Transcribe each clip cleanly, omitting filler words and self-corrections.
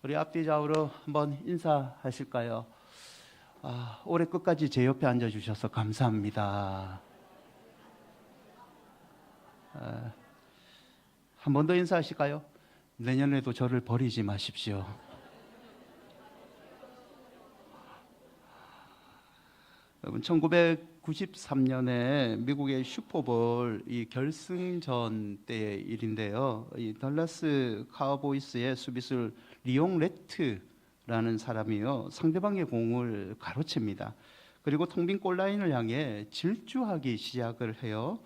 우리 앞뒤 좌우로 한번 인사하실까요? 올해 끝까지 제 옆에 앉아주셔서 감사합니다. 한 번 더 인사하실까요? 내년에도 저를 버리지 마십시오. 여러분, 1993년에 미국의 슈퍼볼 이 결승전 때의 일인데요. 이 덜라스 카우보이스의 수비수 리옹 레트라는 사람이요, 상대방의 공을 가로챕니다. 그리고 텅빈 골라인을 향해 질주하기 시작을 해요.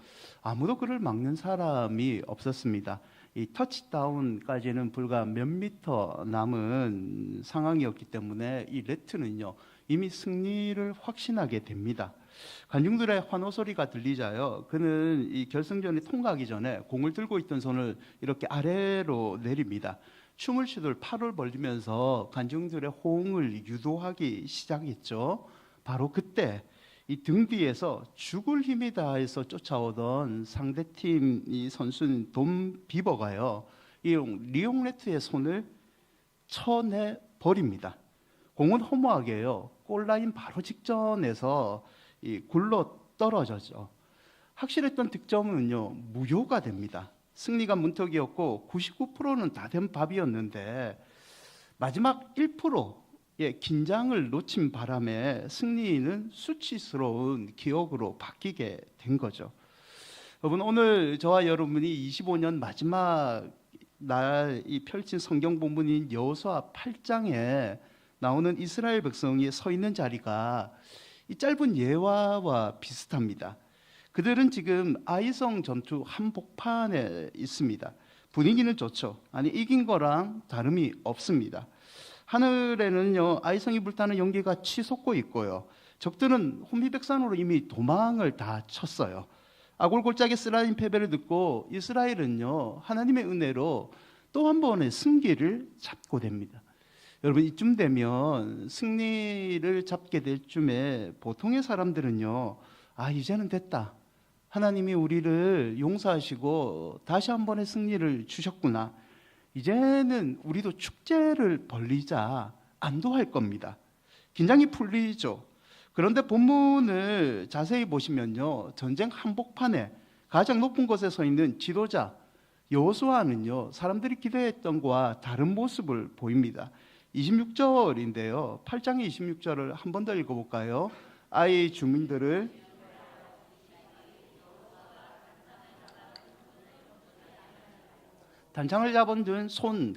아무도 그를 막는 사람이 없었습니다. 이 터치다운까지는 불과 몇 미터 남은 상황이었기 때문에 이 레트는요, 이미 승리를 확신하게 됩니다. 관중들의 환호 소리가 들리자요, 그는 이 결승전에 통과하기 전에 공을 들고 있던 손을 이렇게 아래로 내립니다. 춤을 추듯 팔을 벌리면서 관중들의 호응을 유도하기 시작했죠. 바로 그때 이 등 뒤에서 죽을 힘이 다해서 쫓아오던 상대팀 이 선수인 돔 비버가요, 이 리옹 레트의 손을 쳐내 버립니다. 공은 허무하게요, 골라인 바로 직전에서 굴러 떨어졌죠. 확실했던 득점은요, 무효가 됩니다. 승리가 문턱이었고 99%는 다 된 밥이었는데 마지막 1%의 긴장을 놓친 바람에 승리는 수치스러운 기억으로 바뀌게 된 거죠. 여러분, 오늘 저와 여러분이 25년 마지막 날 이 펼친 성경 본문인 여호수아 8장에 나오는 이스라엘 백성이 서 있는 자리가 이 짧은 예화와 비슷합니다. 그들은 지금 아이성 전투 한복판에 있습니다. 분위기는 좋죠. 아니, 이긴 거랑 다름이 없습니다. 하늘에는요, 아이성이 불타는 연기가 치솟고 있고요, 적들은 혼비백산으로 이미 도망을 다 쳤어요. 아골골짜기 쓰라린 패배를 듣고 이스라엘은요, 하나님의 은혜로 또 한 번의 승기를 잡고 됩니다. 여러분, 이쯤 되면 승리를 잡게 될 쯤에 보통의 사람들은요, 이제는 됐다, 하나님이 우리를 용서하시고 다시 한 번의 승리를 주셨구나, 이제는 우리도 축제를 벌리자, 안도할 겁니다. 긴장이 풀리죠. 그런데 본문을 자세히 보시면요, 전쟁 한복판에 가장 높은 곳에 서 있는 지도자 여호수아는요, 사람들이 기대했던 것과 다른 모습을 보입니다. 26절인데요, 8장의 26절을 한 번 더 읽어볼까요? 아이 주민들을 단창을 잡은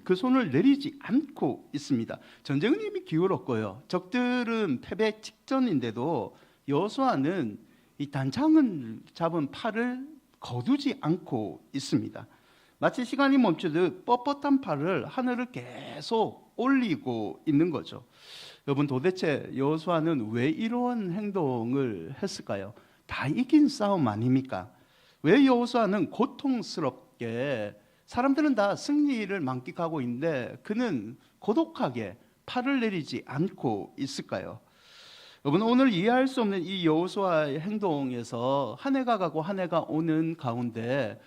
그 손을 내리지 않고 있습니다. 전쟁은 이미 기울었고요, 적들은 패배 직전인데도 여호수아는 이 단창을 잡은 팔을 거두지 않고 있습니다. 마치 시간이 멈추듯 뻣뻣한 팔을 하늘을 계속 올리고 있는 거죠. 여러분, 도대체 여호수아는 왜 이런 행동을 했을까요? 다 이긴 싸움 아닙니까? 왜 여호수아는 고통스럽게, 사람들은 다 승리를 만끽하고 있는데 그는 고독하게 팔을 내리지 않고 있을까요? 여러분, 오늘 이해할 수 없는 이 여호수아의 행동에서 한 해가 가고 한 해가 오는 가운데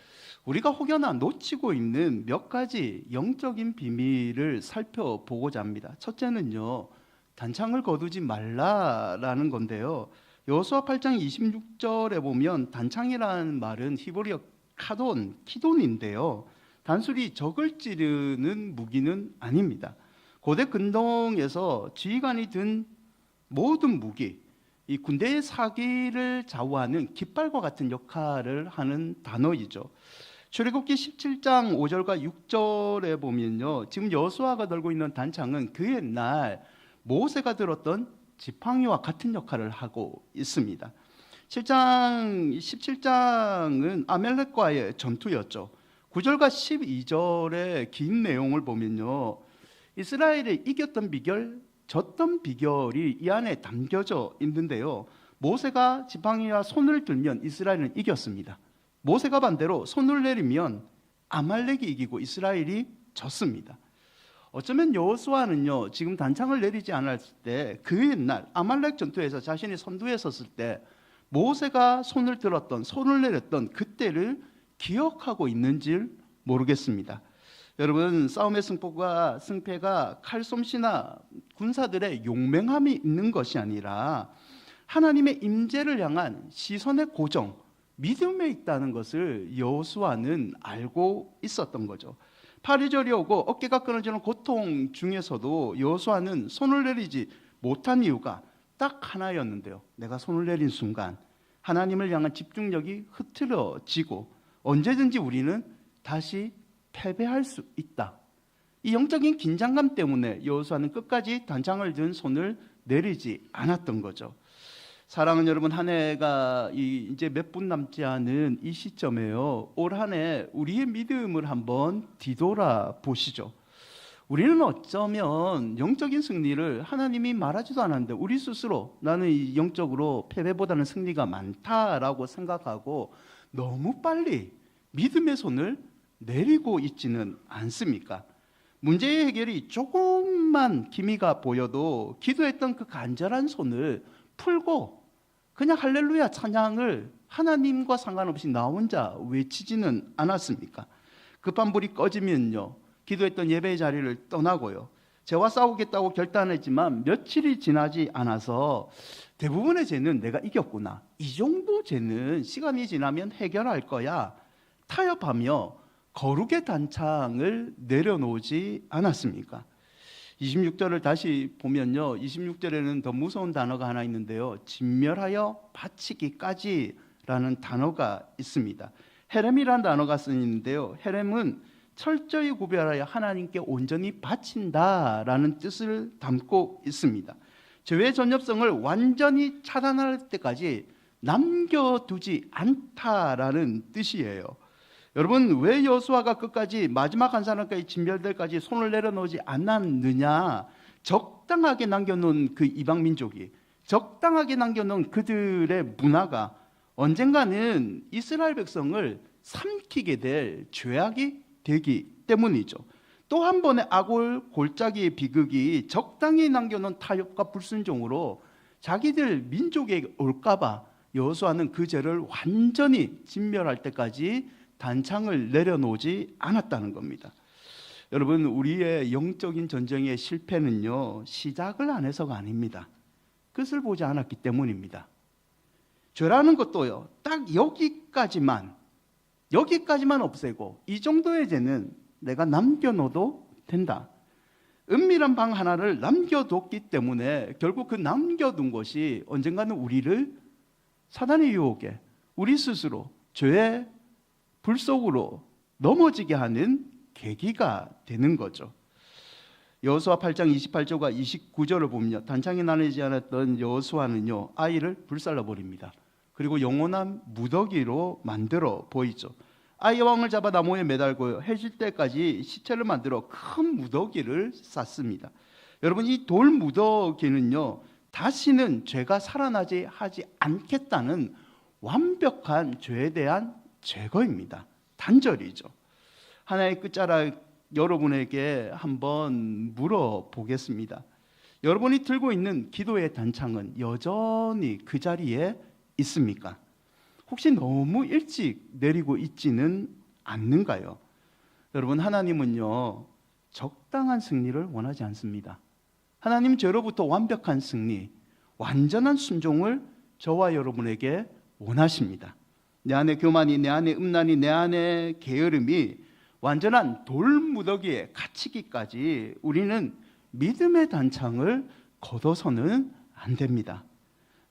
우리가 혹여나 놓치고 있는 몇 가지 영적인 비밀을 살펴보고자 합니다. 첫째는요, 단창을 거두지 말라라는 건데요, 여호수아 8장 26절에 보면 단창이라는 말은 히브리어 키돈인데요, 단순히 적을 찌르는 무기는 아닙니다. 고대 근동에서 지휘관이 든 모든 무기, 이 군대의 사기를 좌우하는 깃발과 같은 역할을 하는 단어이죠. 출애굽기 17장 5절과 6절에 보면요, 지금 여호수아가 들고 있는 단창은 그 옛날 모세가 들었던 지팡이와 같은 역할을 하고 있습니다. 17장은 아멜렉과의 전투였죠. 9절과 12절의 긴 내용을 보면요, 이스라엘이 이겼던 비결, 졌던 비결이 이 안에 담겨져 있는데요, 모세가 지팡이와 손을 들면 이스라엘은 이겼습니다. 모세가 반대로 손을 내리면 아말렉이 이기고 이스라엘이 졌습니다. 어쩌면 여호수아는요, 지금 단창을 내리지 않았을 때 그 옛날 아말렉 전투에서 자신이 선두에 섰을 때 모세가 손을 내렸던 그때를 기억하고 있는지 모르겠습니다. 여러분, 싸움의 승패가 칼솜씨나 군사들의 용맹함이 있는 것이 아니라 하나님의 임재를 향한 시선의 고정, 믿음에 있다는 것을 여호수아는 알고 있었던 거죠. 파리절이 오고 어깨가 끊어지는 고통 중에서도 여호수아는 손을 내리지 못한 이유가 딱 하나였는데요. 내가 손을 내린 순간 하나님을 향한 집중력이 흐트러지고 언제든지 우리는 다시 패배할 수 있다. 이 영적인 긴장감 때문에 여호수아는 끝까지 단창을 든 손을 내리지 않았던 거죠. 사랑하는 여러분, 한 해가 이제 몇 분 남지 않은 이 시점에요. 올 한 해 우리의 믿음을 한번 뒤돌아 보시죠. 우리는 어쩌면 영적인 승리를 하나님이 말하지도 않았는데 우리 스스로 나는 영적으로 패배보다는 승리가 많다라고 생각하고 너무 빨리 믿음의 손을 내리고 있지는 않습니까? 문제의 해결이 조금만 기미가 보여도 기도했던 그 간절한 손을 풀고 그냥 할렐루야 찬양을 하나님과 상관없이 나 혼자 외치지는 않았습니까? 급한 불이 꺼지면요, 기도했던 예배의 자리를 떠나고요, 죄와 싸우겠다고 결단했지만 며칠이 지나지 않아서 대부분의 죄는 내가 이겼구나, 이 정도 죄는 시간이 지나면 해결할 거야, 타협하며 거룩의 단창을 내려놓지 않았습니까? 26절을 다시 보면요, 26절에는 더 무서운 단어가 하나 있는데요, 진멸하여 바치기까지 라는 단어가 있습니다. 헤렘이라는 단어가 쓰이는데요, 헤렘은 철저히 구별하여 하나님께 온전히 바친다라는 뜻을 담고 있습니다. 죄의 전엽성을 완전히 차단할 때까지 남겨두지 않다라는 뜻이에요. 여러분, 왜 여호수아가 끝까지 마지막 한 사람까지 진멸될까지 손을 내려놓지 않았느냐? 적당하게 남겨놓은 그 이방 민족이, 적당하게 남겨놓은 그들의 문화가 언젠가는 이스라엘 백성을 삼키게 될 죄악이 되기 때문이죠. 또 한 번의 악올 골짜기의 비극이 적당히 남겨놓은 타협과 불순종으로 자기들 민족에게 올까봐 여호수아는 그 죄를 완전히 진멸할 때까지 단창을 내려놓지 않았다는 겁니다. 여러분, 우리의 영적인 전쟁의 실패는요, 시작을 안 해서가 아닙니다. 끝을 보지 않았기 때문입니다. 죄라는 것도요, 딱 여기까지만 없애고 이 정도의 죄는 내가 남겨놓아도 된다. 은밀한 방 하나를 남겨뒀기 때문에 결국 그 남겨둔 것이 언젠가는 우리를 사단의 유혹에 우리 스스로 죄의 불 속으로 넘어지게 하는 계기가 되는 거죠. 여호수아 8장 28절과 29절을 보면요, 단창이 나뉘지 않았던 여호수아는요, 아이를 불살라 버립니다. 그리고 영원한 무더기로 만들어 보이죠. 아이 왕을 잡아 나무에 매달고 해질 때까지 시체를 만들어 큰 무더기를 쌓습니다. 여러분, 이 돌 무더기는요, 다시는 죄가 살아나지 하지 않겠다는 완벽한 죄에 대한 제거입니다. 단절이죠. 하나의 끝자락 여러분에게 한번 물어보겠습니다. 여러분이 들고 있는 기도의 단창은 여전히 그 자리에 있습니까? 혹시 너무 일찍 내리고 있지는 않는가요? 여러분, 하나님은요, 적당한 승리를 원하지 않습니다. 하나님 죄로부터 완벽한 승리, 완전한 순종을 저와 여러분에게 원하십니다. 내 안에 교만이, 내 안에 음란이, 내 안에 게으름이 완전한 돌무더기에 갇히기까지 우리는 믿음의 단창을 걷어서는 안 됩니다.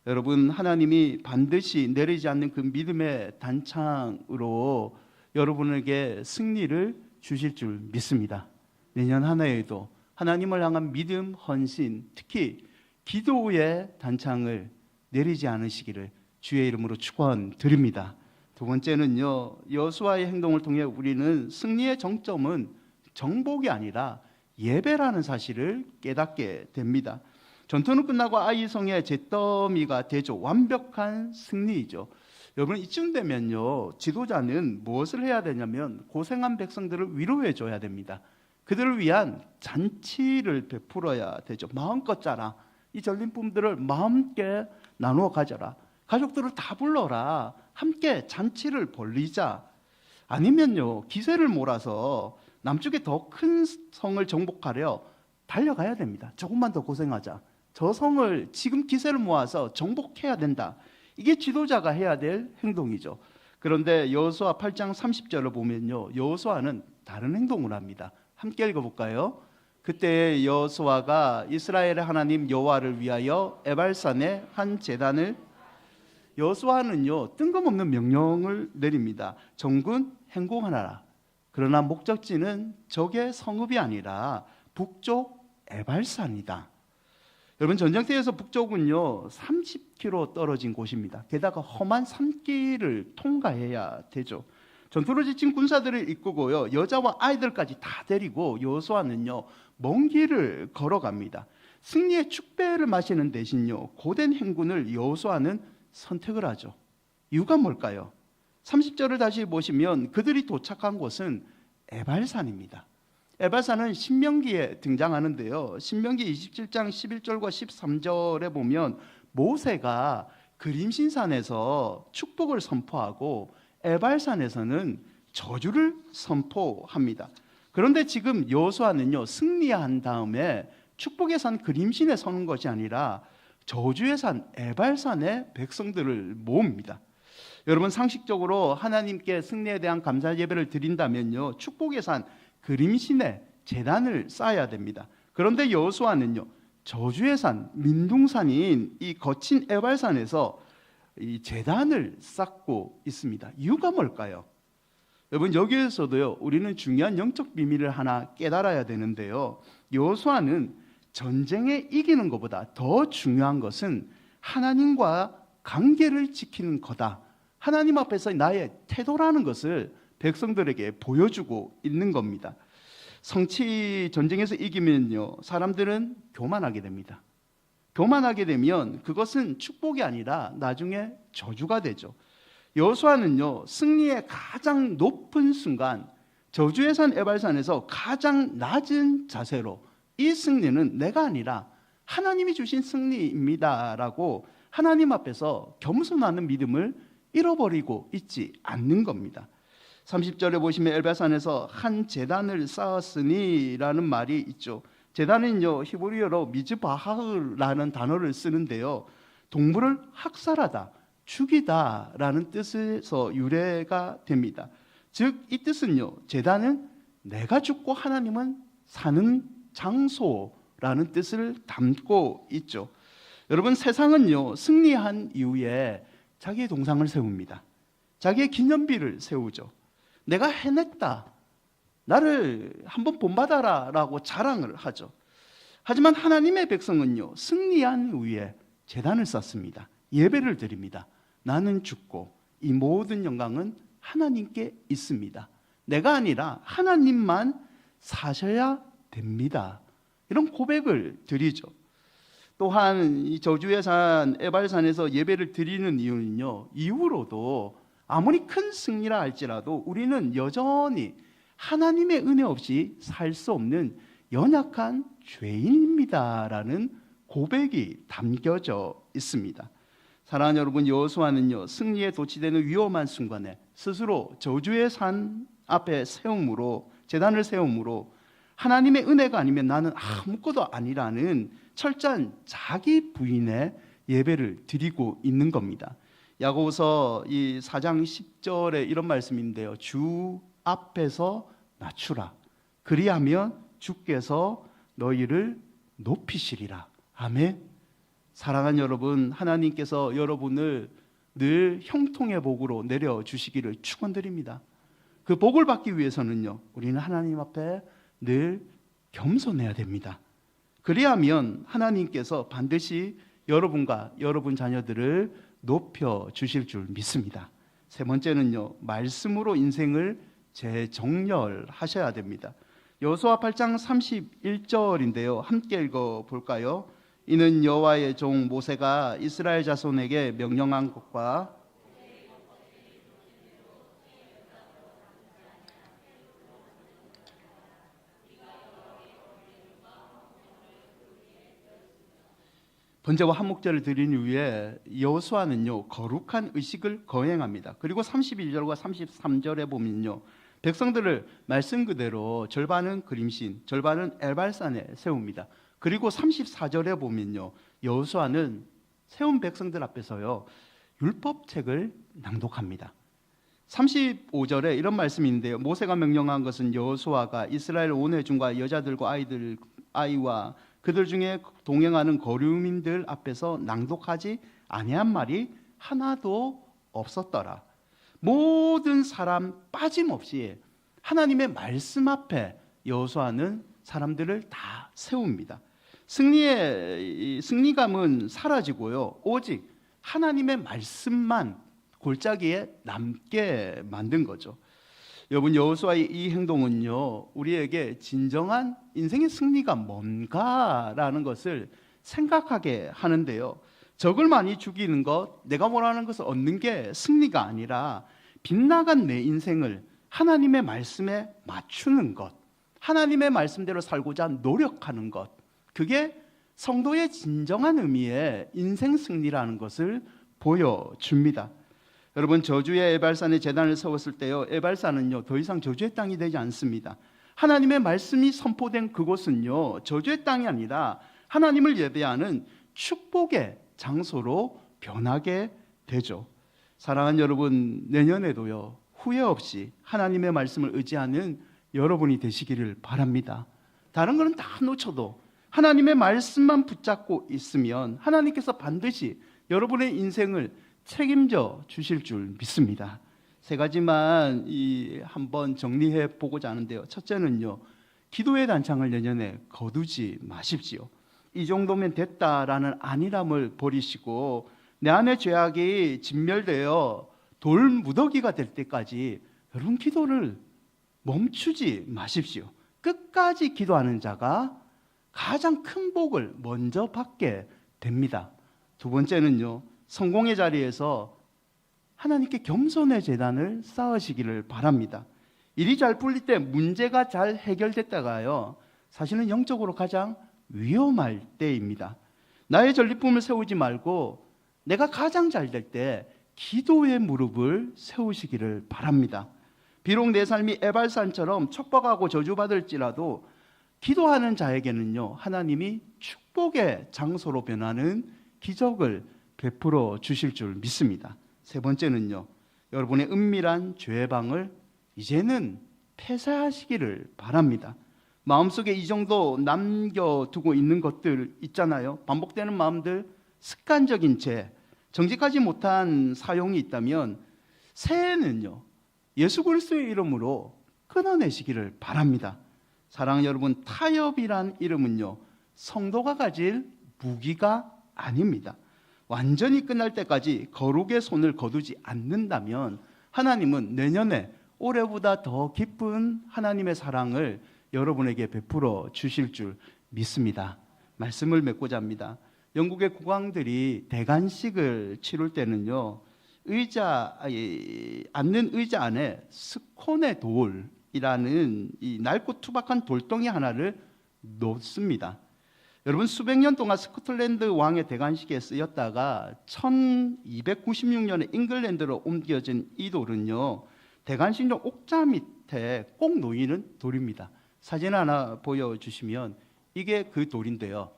여러분, 하나님이 반드시 내리지 않는 그 믿음의 단창으로 여러분에게 승리를 주실 줄 믿습니다. 내년 한 해에도 하나님을 향한 믿음, 헌신, 특히 기도의 단창을 내리지 않으시기를 주의 이름으로 축원드립니다. 두 번째는요, 여호수아의 행동을 통해 우리는 승리의 정점은 정복이 아니라 예배라는 사실을 깨닫게 됩니다. 전투는 끝나고 아이 성의 잿더미가 되죠. 완벽한 승리이죠. 여러분, 이쯤 되면요, 지도자는 무엇을 해야 되냐면 고생한 백성들을 위로해 줘야 됩니다. 그들을 위한 잔치를 베풀어야 되죠. 마음껏 짜라. 이 전림품들을 마음껏 나누어 가져라. 가족들을 다 불러라. 함께 잔치를 벌리자. 아니면요, 기세를 몰아서 남쪽에 더 큰 성을 정복하려 달려가야 됩니다. 조금만 더 고생하자. 저 성을 지금 기세를 모아서 정복해야 된다. 이게 지도자가 해야 될 행동이죠. 그런데 여호수아 8장 30절을 보면요, 여호수아는 다른 행동을 합니다. 함께 읽어볼까요? 그때 여호수아가 이스라엘의 하나님 여호와를 위하여 에발산에 한 제단을, 여호수아는요 뜬금없는 명령을 내립니다. 정군 행공하라. 그러나 목적지는 적의 성읍이 아니라 북쪽 에발산이다. 여러분, 전쟁터에서 북쪽은요 30km 떨어진 곳입니다. 게다가 험한 산길을 통과해야 되죠. 전투로 지친 군사들을 이끄고요, 여자와 아이들까지 다 데리고 여호수아는요 먼 길을 걸어갑니다. 승리의 축배를 마시는 대신요 고된 행군을 여호수아는 선택을 하죠. 이유가 뭘까요? 30절을 다시 보시면 그들이 도착한 곳은 에발산입니다. 에발산은 신명기에 등장하는데요, 신명기 27장 11절과 13절에 보면 모세가 그림신산에서 축복을 선포하고 에발산에서는 저주를 선포합니다. 그런데 지금 여호수아는요 승리한 다음에 축복의 산 그림신에 서는 것이 아니라 저주의 산 에발산에 백성들을 모읍니다. 여러분, 상식적으로 하나님께 승리에 대한 감사 예배를 드린다면요 축복의 산 그림신에 제단을 쌓아야 됩니다. 그런데 여호수아는요 저주의 산 민둥산인 이 거친 에발산에서 이 제단을 쌓고 있습니다. 이유가 뭘까요? 여러분, 여기에서도요 우리는 중요한 영적 비밀을 하나 깨달아야 되는데요, 여호수아는 전쟁에 이기는 것보다 더 중요한 것은 하나님과 관계를 지키는 거다, 하나님 앞에서 나의 태도라는 것을 백성들에게 보여주고 있는 겁니다. 성취 전쟁에서 이기면요 사람들은 교만하게 됩니다. 교만하게 되면 그것은 축복이 아니라 나중에 저주가 되죠. 여호수아는요 승리의 가장 높은 순간 저주의 산 에발산에서 가장 낮은 자세로 이 승리는 내가 아니라 하나님이 주신 승리입니다 라고 하나님 앞에서 겸손하는 믿음을 잃어버리고 있지 않는 겁니다. 30절에 보시면 에발산에서 한 제단을 쌓았으니 라는 말이 있죠. 제단은요 히브리어로 미즈바하흐라는 단어를 쓰는데요, 동물을 학살하다, 죽이다 라는 뜻에서 유래가 됩니다. 즉 이 뜻은요 제단은 내가 죽고 하나님은 사는 장소라는 뜻을 담고 있죠. 여러분, 세상은요 승리한 이후에 자기의 동상을 세웁니다. 자기의 기념비를 세우죠. 내가 해냈다, 나를 한번 본받아라 라고 자랑을 하죠. 하지만 하나님의 백성은요 승리한 후에 제단을 쌓습니다. 예배를 드립니다. 나는 죽고 이 모든 영광은 하나님께 있습니다. 내가 아니라 하나님만 사셔야 됩니다. 이런 고백을 드리죠. 또한 이 저주의 산 에발산에서 예배를 드리는 이유는요, 이후로도 아무리 큰 승리라 할지라도 우리는 여전히 하나님의 은혜 없이 살 수 없는 연약한 죄인입니다라는 고백이 담겨져 있습니다. 사랑하는 여러분, 여호수아는요 승리에 도취되는 위험한 순간에 스스로 저주의 산 앞에 세움으로, 제단을 세움으로 하나님의 은혜가 아니면 나는 아무것도 아니라는 철저한 자기 부인의 예배를 드리고 있는 겁니다. 야고보서 이 4장 10절에 이런 말씀인데요, 주 앞에서 낮추라, 그리하면 주께서 너희를 높이시리라. 아멘. 사랑하는 여러분, 하나님께서 여러분을 늘 형통의 복으로 내려주시기를 축원드립니다. 그 복을 받기 위해서는요 우리는 하나님 앞에 늘 겸손해야 됩니다. 그리하면 하나님께서 반드시 여러분과 여러분 자녀들을 높여주실 줄 믿습니다. 세 번째는요 말씀으로 인생을 재정렬하셔야 됩니다. 여호수아 8장 31절인데요 함께 읽어볼까요? 이는 여호와의 종 모세가 이스라엘 자손에게 명령한 것과 번제와 한목제를 드린 이후에 여호수아는요 거룩한 의식을 거행합니다. 그리고 31절과 33절에 보면요 백성들을 말씀 그대로 절반은 그림신, 절반은 에발산에 세웁니다. 그리고 34절에 보면요, 여호수아는 세운 백성들 앞에서요 율법책을 낭독합니다. 35절에 이런 말씀이 있는데요, 모세가 명령한 것은 여호수아가 이스라엘 온 회중과 여자들과 아이와 그들 중에 동행하는 거류민들 앞에서 낭독하지 아니한 말이 하나도 없었더라. 모든 사람 빠짐없이 하나님의 말씀 앞에 여호수아는 사람들을 다 세웁니다. 승리감은 사라지고요, 오직 하나님의 말씀만 골짜기에 남게 만든 거죠. 여러분, 여호수아의 이 행동은요, 우리에게 진정한 인생의 승리가 뭔가라는 것을 생각하게 하는데요, 적을 많이 죽이는 것, 내가 원하는 것을 얻는 게 승리가 아니라 빗나간 내 인생을 하나님의 말씀에 맞추는 것, 하나님의 말씀대로 살고자 노력하는 것, 그게 성도의 진정한 의미의 인생 승리라는 것을 보여줍니다. 여러분, 저주의 에발산에 제단을 세웠을 때요, 에발산은요 더 이상 저주의 땅이 되지 않습니다. 하나님의 말씀이 선포된 그곳은요 저주의 땅이 아니라 하나님을 예배하는 축복의 장소로 변하게 되죠. 사랑하는 여러분, 내년에도요 후회 없이 하나님의 말씀을 의지하는 여러분이 되시기를 바랍니다. 다른 거는 다 놓쳐도 하나님의 말씀만 붙잡고 있으면 하나님께서 반드시 여러분의 인생을 책임져 주실 줄 믿습니다. 세 가지만 한번 정리해 보고자 하는데요, 첫째는요, 기도의 단창을 내년에 거두지 마십시오. 이 정도면 됐다라는 안일함을 버리시고 내 안의 죄악이 진멸되어 돌 무더기가 될 때까지 여러분 기도를 멈추지 마십시오. 끝까지 기도하는 자가 가장 큰 복을 먼저 받게 됩니다. 두 번째는요, 성공의 자리에서 하나님께 겸손의 제단을 쌓으시기를 바랍니다. 일이 잘 풀릴 때, 문제가 잘 해결됐다가요 사실은 영적으로 가장 위험할 때입니다. 나의 전리품을 세우지 말고 내가 가장 잘 될 때 기도의 무릎을 세우시기를 바랍니다. 비록 내 삶이 에발산처럼 척박하고 저주받을지라도 기도하는 자에게는요 하나님이 축복의 장소로 변하는 기적을 베풀어 주실 줄 믿습니다. 세 번째는요, 여러분의 은밀한 죄방을 이제는 폐쇄하시기를 바랍니다. 마음속에 이 정도 남겨두고 있는 것들 있잖아요. 반복되는 마음들, 습관적인 죄, 정직하지 못한 사용이 있다면 새해는요 예수 그리스도의 이름으로 끊어내시기를 바랍니다. 사랑하는 여러분, 타협이란 이름은요 성도가 가질 무기가 아닙니다. 완전히 끝날 때까지 거룩의 손을 거두지 않는다면 하나님은 내년에 올해보다 더 깊은 하나님의 사랑을 여러분에게 베풀어 주실 줄 믿습니다. 말씀을 맺고자 합니다. 영국의 국왕들이 대관식을 치룰 때는요 앉는 의자 안에 스콘의 돌이라는 이 낡고 투박한 돌덩이 하나를 놓습니다. 여러분, 수백 년 동안 스코틀랜드 왕의 대관식에 쓰였다가 1296년에 잉글랜드로 옮겨진 이 돌은요 대관식용 옥자 밑에 꼭 놓이는 돌입니다. 사진 하나 보여주시면 이게 그 돌인데요,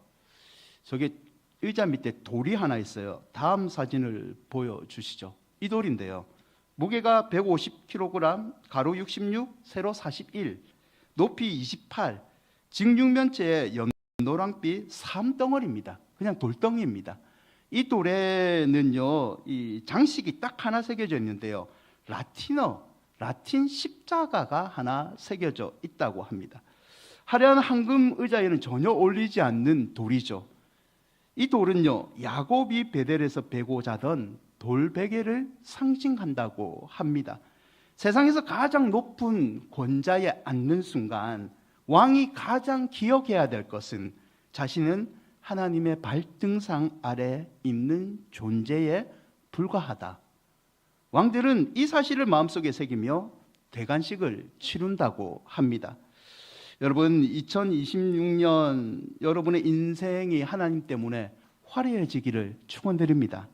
저게 의자 밑에 돌이 하나 있어요. 다음 사진을 보여주시죠. 이 돌인데요, 무게가 150kg, 가로 66, 세로 41, 높이 28, 직육면체의 노랑빛 삼덩어리입니다. 그냥 돌덩이입니다. 이 돌에는요 이 장식이 딱 하나 새겨져 있는데요, 라틴 십자가가 하나 새겨져 있다고 합니다. 화려한 황금 의자에는 전혀 어울리지 않는 돌이죠. 이 돌은요 야곱이 베델에서 베고 자던 돌베개를 상징한다고 합니다. 세상에서 가장 높은 권자에 앉는 순간 왕이 가장 기억해야 될 것은 자신은 하나님의 발등상 아래 있는 존재에 불과하다. 왕들은 이 사실을 마음속에 새기며 대관식을 치룬다고 합니다. 여러분, 2026년 여러분의 인생이 하나님 때문에 화려해지기를 축원드립니다.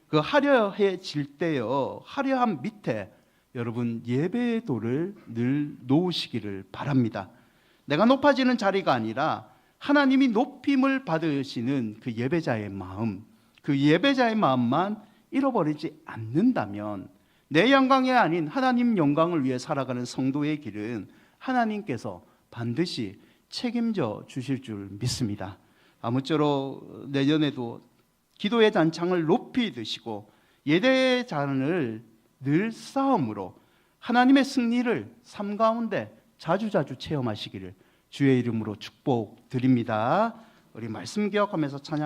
그 화려해질 때요 화려함 밑에 여러분 예배의 도를 늘 놓으시기를 바랍니다. 내가 높아지는 자리가 아니라 하나님이 높임을 받으시는 그 예배자의 마음, 그 예배자의 마음만 잃어버리지 않는다면 내 영광이 아닌 하나님 영광을 위해 살아가는 성도의 길은 하나님께서 반드시 책임져 주실 줄 믿습니다. 아무쪼록 내년에도 기도의 잔창을 높이 드시고 예배의 잔을 늘 싸움으로 하나님의 승리를 삶 가운데 자주자주 체험하시기를 주의 이름으로 축복드립니다. 우리 말씀 기억하면서 찬양